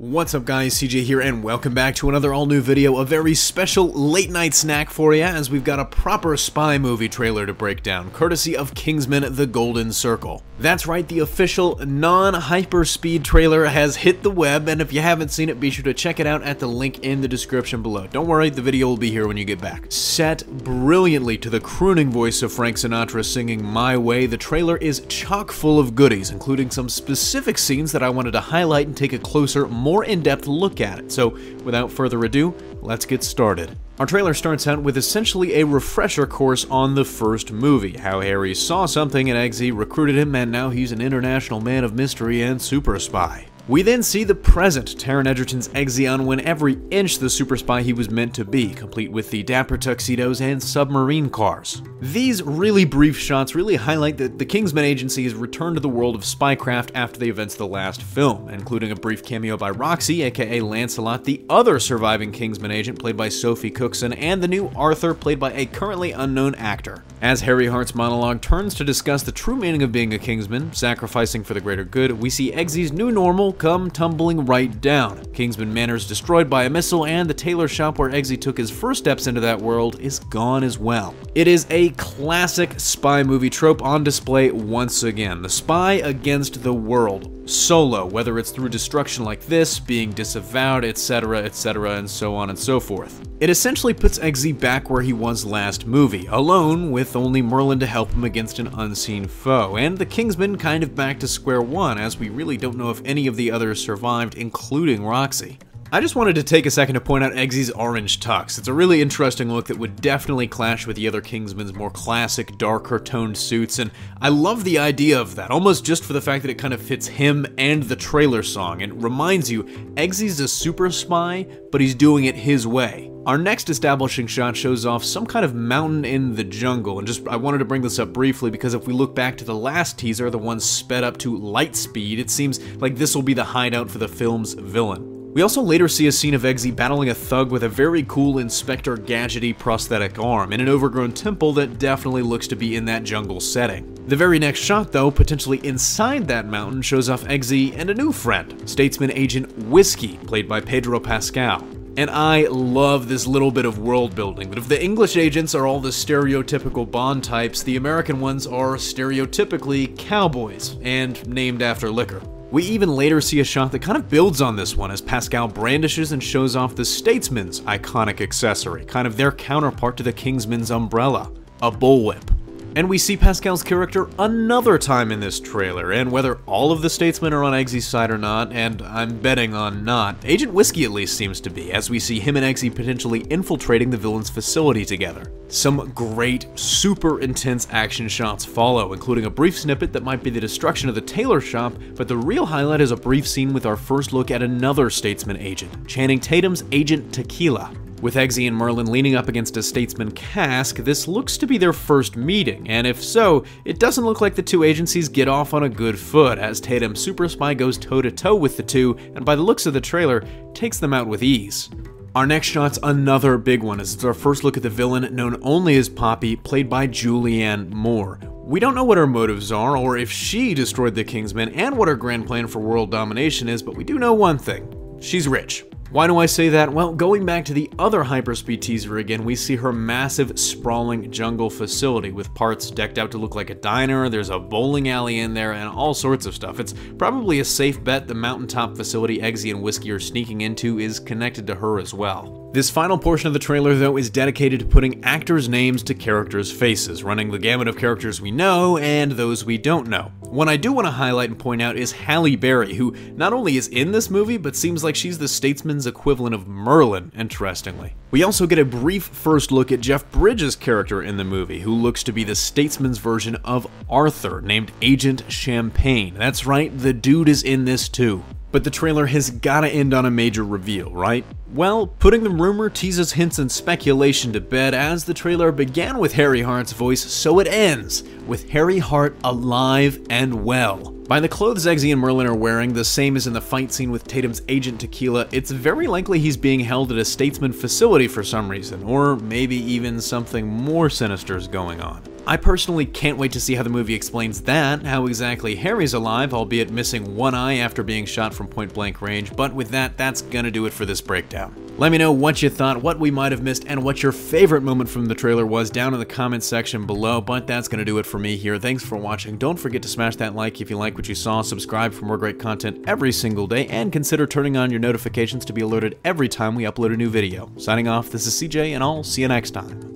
What's up guys, CJ here and welcome back to another all-new video, a very special late-night snack for you as we've got a proper spy movie trailer to break down, courtesy of Kingsman: The Golden Circle. That's right, the official non-hyperspeed trailer has hit the web, and if you haven't seen it, be sure to check it out at the link in the description below. Don't worry, the video will be here when you get back. Set brilliantly to the crooning voice of Frank Sinatra singing My Way, the trailer is chock full of goodies, including some specific scenes that I wanted to highlight and take a closer, more in-depth look at it. So without further ado, let's get started. Our trailer starts out with essentially a refresher course on the first movie, how Harry saw something in Eggsy, recruited him, and now he's an international man of mystery and super spy. We then see the present, Taron Egerton's Eggsy on when every inch the super spy he was meant to be, complete with the dapper tuxedos and submarine cars. These really brief shots really highlight that the Kingsman agency has returned to the world of spycraft after the events of the last film, including a brief cameo by Roxy, aka Lancelot, the other surviving Kingsman agent played by Sophie Cookson, and the new Arthur played by a currently unknown actor. As Harry Hart's monologue turns to discuss the true meaning of being a Kingsman, sacrificing for the greater good, we see Eggsy's new normal come tumbling right down. Kingsman Manor's destroyed by a missile, and the tailor shop where Eggsy took his first steps into that world is gone as well. It is a classic spy movie trope on display once again. The spy against the world, solo, whether it's through destruction like this, being disavowed, etc., and so on and so forth. It essentially puts Eggsy back where he was last movie, alone with only Merlin to help him against an unseen foe, and the Kingsman kind of back to square one, as we really don't know if any of the others survived, including Roxy. I just wanted to take a second to point out Eggsy's orange tux. It's a really interesting look that would definitely clash with the other Kingsman's more classic, darker toned suits, and I love the idea of that, almost just for the fact that it kind of fits him and the trailer song, and reminds you, Eggsy's a super spy, but he's doing it his way. Our next establishing shot shows off some kind of mountain in the jungle, and I wanted to bring this up briefly because if we look back to the last teaser, the one sped up to light speed, it seems like this will be the hideout for the film's villain. We also later see a scene of Eggsy battling a thug with a very cool Inspector Gadgety prosthetic arm in an overgrown temple that definitely looks to be in that jungle setting. The very next shot, though, potentially inside that mountain, shows off Eggsy and a new friend, Statesman Agent Whiskey, played by Pedro Pascal. And I love this little bit of world building, but if the English agents are all the stereotypical Bond types, the American ones are stereotypically cowboys, and named after liquor. We even later see a shot that kind of builds on this one as Pascal brandishes and shows off the Statesman's iconic accessory, kind of their counterpart to the Kingsman's umbrella, a bullwhip. And we see Pascal's character another time in this trailer, and whether all of the Statesmen are on Eggsy's side or not, and I'm betting on not, Agent Whiskey at least seems to be, as we see him and Eggsy potentially infiltrating the villain's facility together. Some great, super intense action shots follow, including a brief snippet that might be the destruction of the tailor shop, but the real highlight is a brief scene with our first look at another Statesman agent, Channing Tatum's Agent Tequila. With Eggsy and Merlin leaning up against a Statesman cask, this looks to be their first meeting, and if so, it doesn't look like the two agencies get off on a good foot, as Tatum's super spy goes toe-to-toe with the two, and by the looks of the trailer, takes them out with ease. Our next shot's another big one, as it's our first look at the villain known only as Poppy, played by Julianne Moore. We don't know what her motives are, or if she destroyed the Kingsman, and what her grand plan for world domination is, but we do know one thing: she's rich. Why do I say that? Well, going back to the other hyperspeed teaser again, we see her massive, sprawling jungle facility with parts decked out to look like a diner, there's a bowling alley in there, and all sorts of stuff. It's probably a safe bet the mountaintop facility Eggsy and Whiskey are sneaking into is connected to her as well. This final portion of the trailer, though, is dedicated to putting actors' names to characters' faces, running the gamut of characters we know and those we don't know. One I do want to highlight and point out is Halle Berry, who not only is in this movie, but seems like she's the Statesman's equivalent of Merlin, interestingly. We also get a brief first look at Jeff Bridges' character in the movie, who looks to be the Statesman's version of Arthur, named Agent Champagne. That's right, the dude is in this too. But the trailer has gotta end on a major reveal, right? Well, putting the rumor, teases, hints, and speculation to bed, as the trailer began with Harry Hart's voice, so it ends with Harry Hart alive and well. By the clothes Eggsy and Merlin are wearing, the same as in the fight scene with Tatum's Agent Tequila, it's very likely he's being held at a Statesman facility for some reason, or maybe even something more sinister is going on. I personally can't wait to see how the movie explains that, how exactly Harry's alive, albeit missing one eye after being shot from point-blank range, but with that, that's gonna do it for this breakdown. Let me know what you thought, what we might have missed, and what your favorite moment from the trailer was down in the comments section below, but that's gonna do it for me here. Thanks for watching. Don't forget to smash that like if you like what you saw, subscribe for more great content every single day, and consider turning on your notifications to be alerted every time we upload a new video. Signing off, this is CJ, and I'll see you next time.